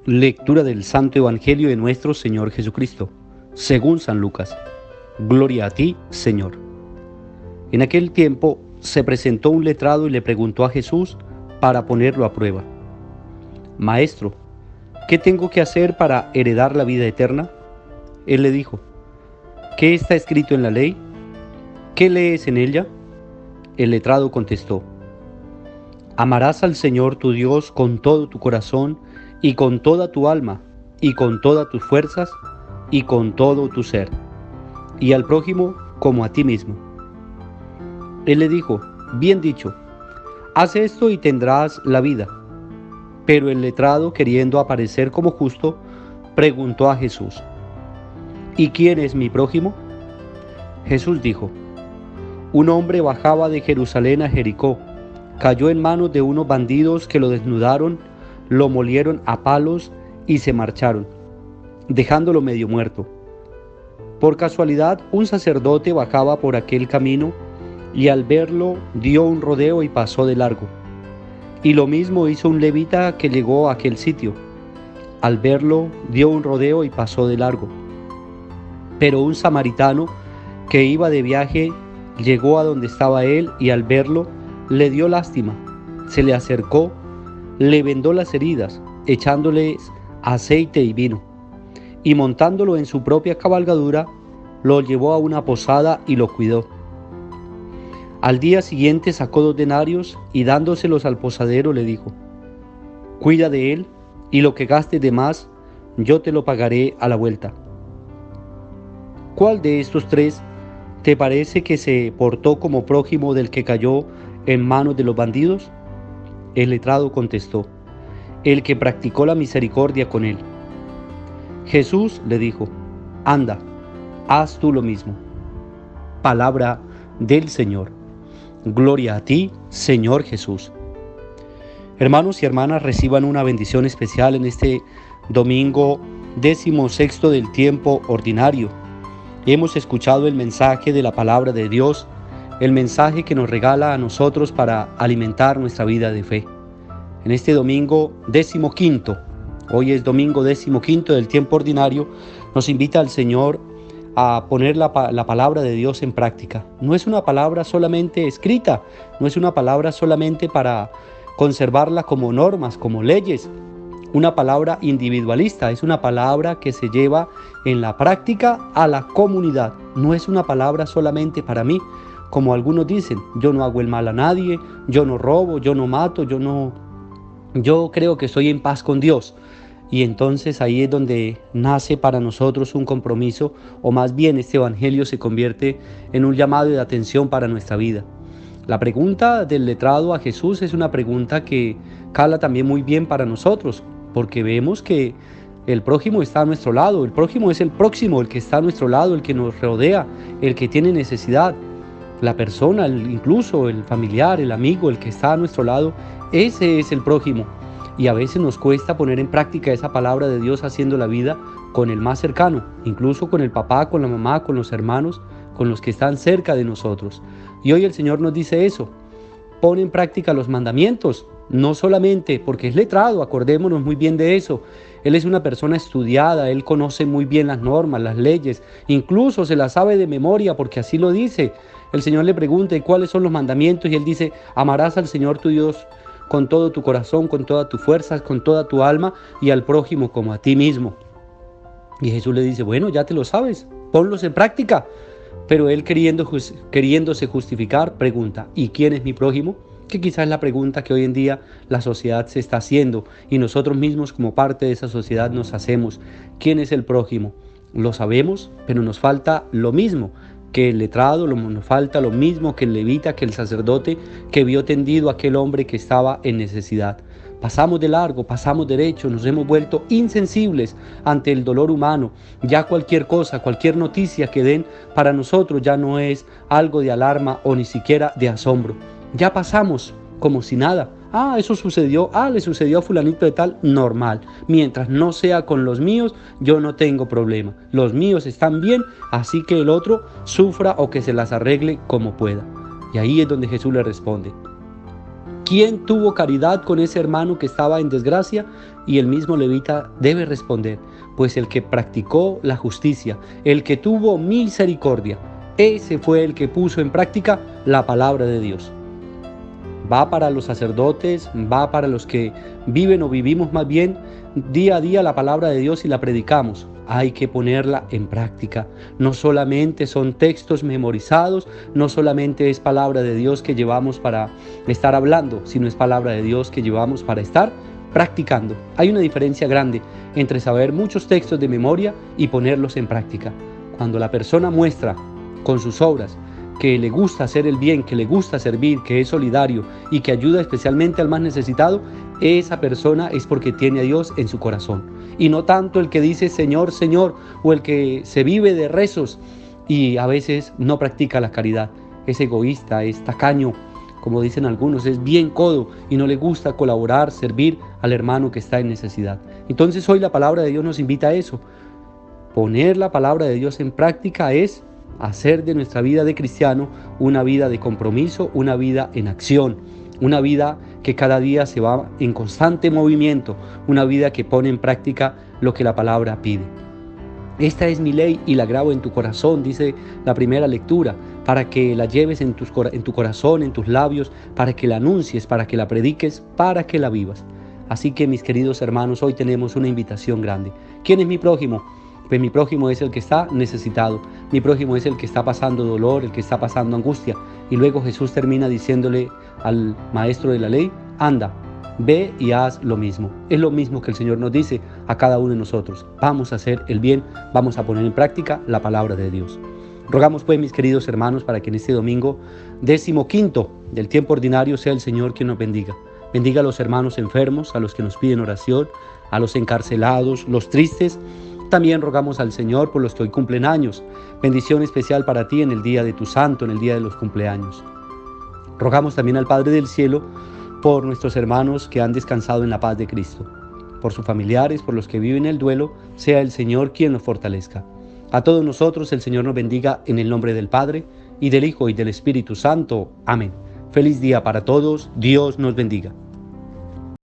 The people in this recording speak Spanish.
Lectura del Santo Evangelio de nuestro Señor Jesucristo, según San Lucas. Gloria a ti, Señor. En aquel tiempo se presentó un letrado y le preguntó a Jesús para ponerlo a prueba: Maestro, ¿qué tengo que hacer para heredar la vida eterna? Él le dijo: ¿Qué está escrito en la ley? ¿Qué lees en ella? El letrado contestó: Amarás al Señor tu Dios con todo tu corazón y con toda tu alma y con todas tus fuerzas y con todo tu ser, y al prójimo como a ti mismo. Él le dijo: Bien dicho, haz esto y tendrás la vida. Pero el letrado, queriendo aparecer como justo, preguntó a Jesús: ¿Y quién es mi prójimo? Jesús dijo: Un hombre bajaba de Jerusalén a Jericó, cayó en manos de unos bandidos que lo desnudaron, lo molieron a palos y se marcharon, dejándolo medio muerto. Por casualidad, un sacerdote bajaba por aquel camino y al verlo dio un rodeo y pasó de largo. Y lo mismo hizo un levita que llegó a aquel sitio. Al verlo dio un rodeo y pasó de largo. Pero un samaritano que iba de viaje llegó a donde estaba él y al verlo le dio lástima. Se le acercó, le vendó las heridas, echándoles aceite y vino, y montándolo en su propia cabalgadura, lo llevó a una posada y lo cuidó. Al día siguiente sacó 2 denarios y dándoselos al posadero le dijo: Cuida de él, y lo que gastes de más, yo te lo pagaré a la vuelta. ¿Cuál de estos 3 te parece que se portó como prójimo del que cayó en manos de los bandidos? El letrado contestó: El que practicó la misericordia con él. Jesús le dijo: Anda, haz tú lo mismo. Palabra del Señor. Gloria a ti, Señor Jesús. Hermanos y hermanas, reciban una bendición especial en este domingo 16º del tiempo ordinario. Hemos escuchado el mensaje de la palabra de Dios, el mensaje que nos regala a nosotros para alimentar nuestra vida de fe. En este domingo 15º, hoy es domingo 15º del tiempo ordinario, nos invita al Señor a poner la palabra de Dios en práctica. No es una palabra solamente escrita, no es una palabra solamente para conservarla como normas, como leyes, una palabra individualista, es una palabra que se lleva en la práctica a la comunidad. No es una palabra solamente para mí, como algunos dicen: yo no hago el mal a nadie, yo no robo, yo no mato, yo creo que estoy en paz con Dios. Y entonces ahí es donde nace para nosotros un compromiso, o más bien este evangelio se convierte en un llamado de atención para nuestra vida. La pregunta del letrado a Jesús es una pregunta que cala también muy bien para nosotros, porque vemos que el prójimo está a nuestro lado, el prójimo es el próximo, el que está a nuestro lado, el que nos rodea, el que tiene necesidad. La persona, incluso el familiar, el amigo, el que está a nuestro lado, ese es el prójimo. Y a veces nos cuesta poner en práctica esa palabra de Dios haciendo la vida con el más cercano, incluso con el papá, con la mamá, con los hermanos, con los que están cerca de nosotros. Y hoy el Señor nos dice eso: pon en práctica los mandamientos, no solamente porque es letrado, acordémonos muy bien de eso. Él es una persona estudiada, él conoce muy bien las normas, las leyes, incluso se las sabe de memoria porque así lo dice. El Señor le pregunta: ¿y cuáles son los mandamientos? Y él dice: amarás al Señor tu Dios con todo tu corazón, con todas tus fuerzas, con toda tu alma, y al prójimo como a ti mismo. Y Jesús le dice: bueno, ya te lo sabes, ponlos en práctica. Pero él queriéndose justificar, pregunta: ¿y quién es mi prójimo? Que quizás es la pregunta que hoy en día la sociedad se está haciendo y nosotros mismos como parte de esa sociedad nos hacemos. ¿Quién es el prójimo? Lo sabemos, pero nos falta lo mismo que el letrado, nos falta lo mismo que el levita, que el sacerdote que vio tendido a aquel hombre que estaba en necesidad. Pasamos de largo, pasamos derecho, nos hemos vuelto insensibles ante el dolor humano. Ya cualquier cosa, cualquier noticia que den para nosotros ya no es algo de alarma o ni siquiera de asombro. Ya pasamos como si nada. Eso sucedió, le sucedió a fulanito de tal, normal. Mientras no sea con los míos, yo no tengo problema. Los míos están bien, así que el otro sufra o que se las arregle como pueda. Y ahí es donde Jesús le responde: ¿quién tuvo caridad con ese hermano que estaba en desgracia? y el mismo levita debe responder, pues el que practicó la justicia, el que tuvo misericordia, ese fue el que puso en práctica la palabra de Dios. Va para los sacerdotes, va para los que viven o vivimos más bien día a día la palabra de Dios y la predicamos. Hay que ponerla en práctica. No solamente son textos memorizados, no solamente es palabra de Dios que llevamos para estar hablando, sino es palabra de Dios que llevamos para estar practicando. Hay una diferencia grande entre saber muchos textos de memoria y ponerlos en práctica. Cuando la persona muestra con sus obras que le gusta hacer el bien, que le gusta servir, que es solidario y que ayuda especialmente al más necesitado, esa persona es porque tiene a Dios en su corazón. Y no tanto el que dice Señor, Señor, o el que se vive de rezos y a veces no practica la caridad. Es egoísta, es tacaño, como dicen algunos, es bien codo y no le gusta colaborar, servir al hermano que está en necesidad. Entonces hoy la palabra de Dios nos invita a eso. Poner la palabra de Dios en práctica es hacer de nuestra vida de cristiano una vida de compromiso, una vida en acción, una vida que cada día se va en constante movimiento, una vida que pone en práctica lo que la palabra pide. Esta es mi ley y la grabo en tu corazón, dice la primera lectura, para que la lleves en tu corazón, en tus labios, para que la anuncies, para que la prediques, para que la vivas. Así que mis queridos hermanos, hoy tenemos una invitación grande. ¿Quién es mi prójimo? Pues mi prójimo es el que está necesitado, mi prójimo es el que está pasando dolor, el que está pasando angustia. Y luego Jesús termina diciéndole al maestro de la ley, anda, ve y haz lo mismo. Es lo mismo que el Señor nos dice a cada uno de nosotros. Vamos a hacer el bien, vamos a poner en práctica la palabra de Dios. Rogamos pues, mis queridos hermanos, para que en este domingo 15º del tiempo ordinario sea el Señor quien nos bendiga. Bendiga a los hermanos enfermos, a los que nos piden oración, a los encarcelados, los tristes. También rogamos al Señor por los que hoy cumplen años. Bendición especial para ti en el día de tu santo, en el día de los cumpleaños. Rogamos también al Padre del Cielo por nuestros hermanos que han descansado en la paz de Cristo. Por sus familiares, por los que viven el duelo, sea el Señor quien los fortalezca. A todos nosotros el Señor nos bendiga en el nombre del Padre, y del Hijo, y del Espíritu Santo. Amén. Feliz día para todos. Dios nos bendiga.